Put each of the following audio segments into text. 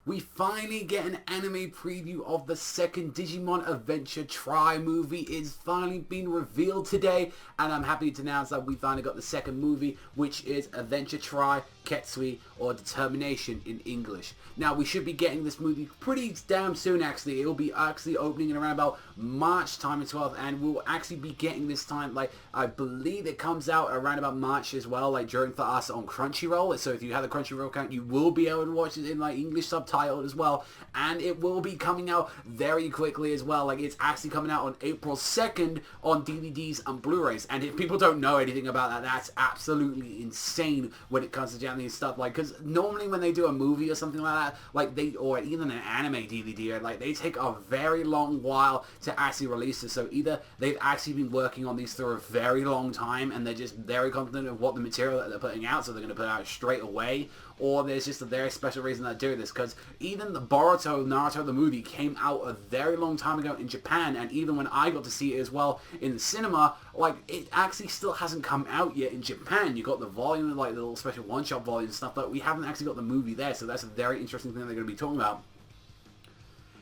we finally get an anime preview of the second Digimon Adventure Tri movie. It's finally been revealed today, and I'm happy to announce that we finally got the second movie, which is Adventure Tri Ketsui, or Determination in English. Now, we should be getting this movie pretty damn soon, actually. It will be actually opening in around about March time as well, and we'll actually be getting this time, like, I believe it comes out around about March as well, like, during for us on Crunchyroll. So if you have the Crunchyroll account, you will be able to watch it in, like, English subtitled as well, and it will be coming out very quickly as well. Like, it's actually coming out on April 2nd on DVDs and Blu-rays, and if people don't know anything about that, that's absolutely insane when it comes to Japanese stuff. Like, because normally when they do a movie or something like that, like or even an anime DVD, like, they take a very long while to actually release this. So either they've actually been working on these for a very long time and they're just very confident of what the material that they're putting out, so they're going to put it out straight away, or there's just a very special reason they're doing this. Because even the Boruto Naruto the movie came out a very long time ago in Japan, and even when I got to see it as well in the cinema, like, it actually still hasn't come out yet in Japan. You got the volume, like the little special one-shot volume and stuff, but we haven't actually got the movie there, so that's a very interesting thing they're going to be talking about.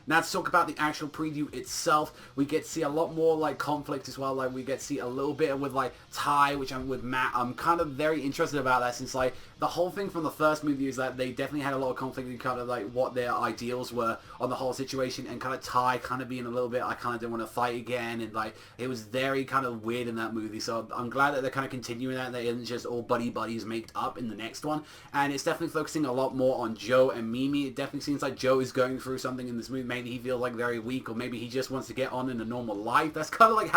Now, to talk about the actual preview itself, we get to see a lot more, like, conflict as well. Like, we get to see a little bit with, like, Tai, which I'm with Matt. I'm kind of very interested about that, since, like, the whole thing from the first movie is that they definitely had a lot of conflict in kind of, like, what their ideals were on the whole situation, and kind of Tai kind of being a little bit, I kind of didn't want to fight again, and, like, it was very kind of weird in that movie. So I'm glad that they're kind of continuing that. They isn't just all buddies made up in the next one, and it's definitely focusing a lot more on Joe and Mimi. It definitely seems like Joe is going through something in this movie. Maybe he feels like very weak, or maybe he just wants to get on in a normal life. That's kind of like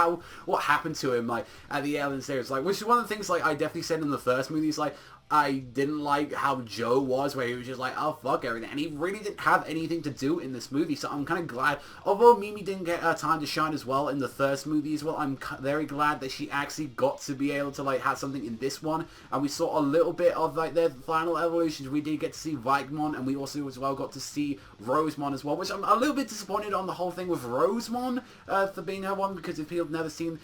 what happened to him, like, at the end of the series, like, which is one of the things, like, I definitely said in the first movie. Is like, I didn't like how Joe was, where he was just like, oh, fuck everything, and he really didn't have anything to do in this movie. So I'm kind of glad, although Mimi didn't get time to shine as well in the first movie as well, I'm very glad that she actually got to be able to, like, have something in this one. And we saw a little bit of, like, their final evolutions. We did get to see Vikemon, and we also as well got to see Rosemon as well, which I'm a little bit disappointed on the whole thing with Rosemon for being her one, because if people have never seen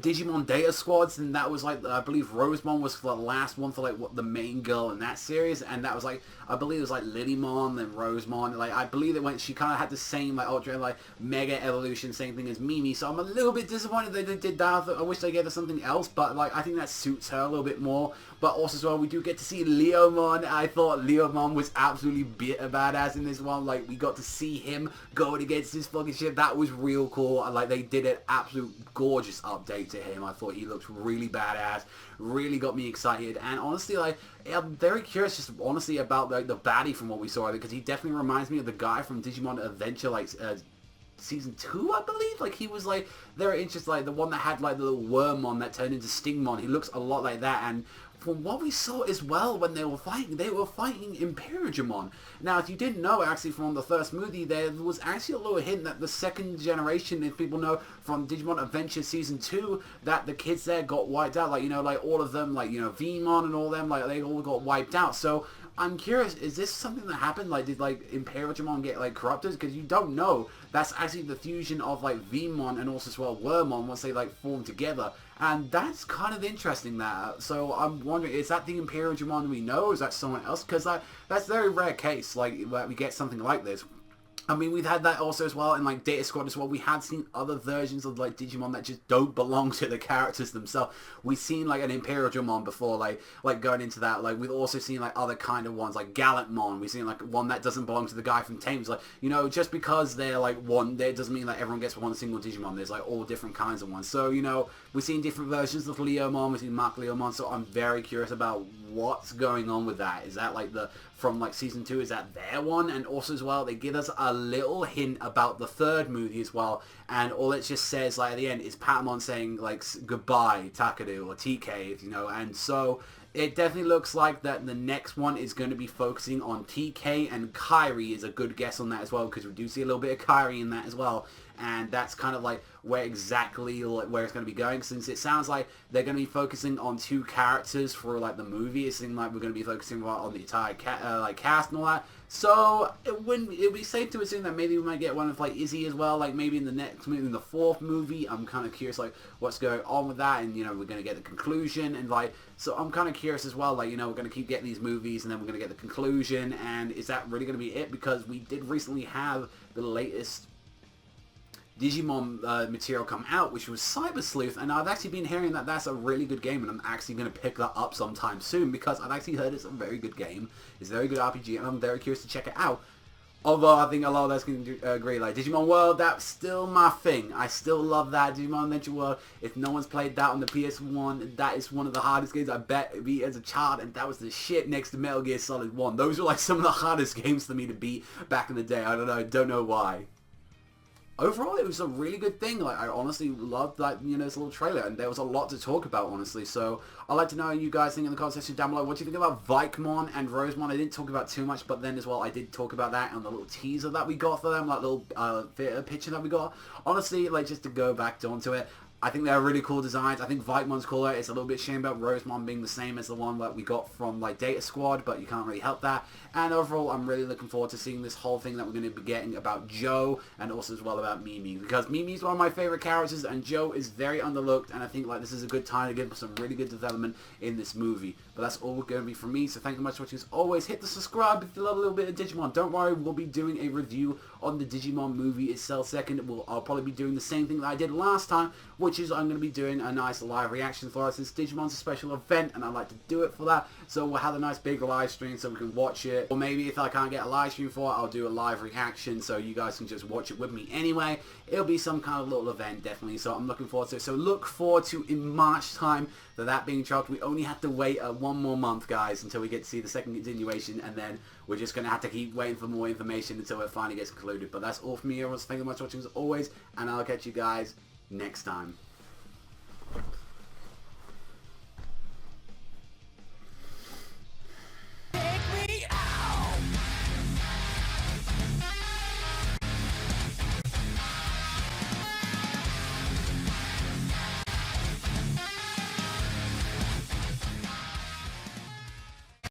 Digimon Data Squads, and that was, like, I believe Rosemon was the last one for, like, what the main girl in that series, and that was, like, I believe it was, like, Lilymon and Rosemon. Like, I believe that she kind of had the same, like, ultra, like, mega evolution, same thing as Mimi, so I'm a little bit disappointed that they did that. I wish they gave her something else, but, like, I think that suits her a little bit more. But also as well, we do get to see Leomon. I thought Leomon was absolutely badass in this one. Like, we got to see him going against his fucking ship. That was real cool. And, like, they did an absolute gorgeous update to him. I thought he looked really badass. Really got me excited. And honestly, like, I'm very curious just honestly about, like, the baddie from what we saw, because he definitely reminds me of the guy from Digimon Adventure, like, Season 2, I believe. Like, he was, like, very interesting, like, the one that had, like, the little Wormmon that turned into Stingmon. He looks a lot like that, and from what we saw as well when they were fighting Imperiumon. Now, if you didn't know, actually, from the first movie, there was actually a little hint that the second generation, if people know from Digimon Adventure Season 2, that the kids there got wiped out. Like, you know, like, all of them, like, you know, Vmon and all them, like, they all got wiped out. So I'm curious, is this something that happened? Like, did, like, Imperiumon get, like, corrupted? Because you don't know. That's actually the fusion of, like, Vmon and also as well Wormmon once they, like, form together. And that's kind of interesting, that. So I'm wondering, is that the Imperiumon we know? Is that someone else? Because that's a very rare case, like, where we get something like this. I mean, we've had that also as well in, like, Data Squad as well. We have seen other versions of, like, Digimon that just don't belong to the characters themselves. We've seen, like, an Imperiumon before, like going into that. Like, we've also seen, like, other kind of ones, like Gallantmon. We've seen, like, one that doesn't belong to the guy from Tames. Like, you know, just because they're, like, one, that doesn't mean, like, everyone gets one single Digimon. There's, like, all different kinds of ones. So, you know, we've seen different versions of Leomon. We've seen Mark Leomon. So I'm very curious about what's going on with that. Is that, like, from, like, Season 2, is that their one? And also as well, they give us a little hint about the third movie as well, and all it just says, like, at the end is Patamon saying, like, goodbye Takadu, or TK, if you know. And so it definitely looks like that the next one is going to be focusing on TK, and Kairi is a good guess on that as well, because we do see a little bit of Kairi in that as well. and that's kind of like where exactly where it's going to be going, since it sounds like they're going to be focusing on 2 characters for like the movie. It seems like we're going to be focusing on the entire cast and all that. So it would be safe to assume that maybe we might get one of like Izzy as well, like maybe in the next movie, in the 4th movie. I'm kind of curious like what's going on with that, and you know, we're going to get the conclusion, and like, so I'm kind of curious as well, like, you know, we're going to keep getting these movies and then we're going to get the conclusion, and is that really going to be it? Because we did recently have the latest Digimon material come out, which was CyberSleuth, and I've actually been hearing that that's a really good game, and I'm actually going to pick that up sometime soon, because I've actually heard it's a very good game. It's a very good RPG, and I'm very curious to check it out. Although I think a lot of us can agree, like Digimon World, that's still my thing. I still love that Digimon Adventure World. If no one's played that on the PS1, that is one of the hardest games I bet beat as a child, and that was the shit next to Metal Gear Solid 1. Those were like some of the hardest games for me to beat back in the day. I don't know why. Overall, it was a really good thing. Like, I honestly loved, like, you know, this little trailer, and there was a lot to talk about, honestly. So I'd like to know what you guys think in the comment section down below. What do you think about Vikemon and Rosemon? I didn't talk about too much, but then as well, I did talk about that on the little teaser that we got for them, like little picture that we got. Honestly, like, just to go back onto it, I think they're really cool designs. I think Vikemon's cooler. It's a little bit shame about Rosemon being the same as the one that we got from like Data Squad, but you can't really help that. And overall, I'm really looking forward to seeing this whole thing that we're going to be getting about Joe, and also as well about Mimi, because Mimi's one of my favorite characters, and Joe is very underlooked, and I think like this is a good time to give some really good development in this movie. But that's all going to be from me, so thank you much for watching. As always, hit the subscribe if you love a little bit of Digimon. Don't worry, we'll be doing a review on the Digimon movie itself second. I'll probably be doing the same thing that I did last time, which is I'm going to be doing a nice live reaction for us. Since Digimon's a special event, and I like to do it for that, so we'll have a nice big live stream so we can watch it. Or maybe if I can't get a live stream for it, I'll do a live reaction so you guys can just watch it with me anyway. It'll be some kind of little event, definitely, so I'm looking forward to it. So look forward to, in March time, that being dropped. We only have to wait 1 more month, guys, until we get to see the second continuation, and then we're just going to have to keep waiting for more information until it finally gets concluded. But that's all from me. Everyone, thank you very much for watching as always, and I'll catch you guys next time.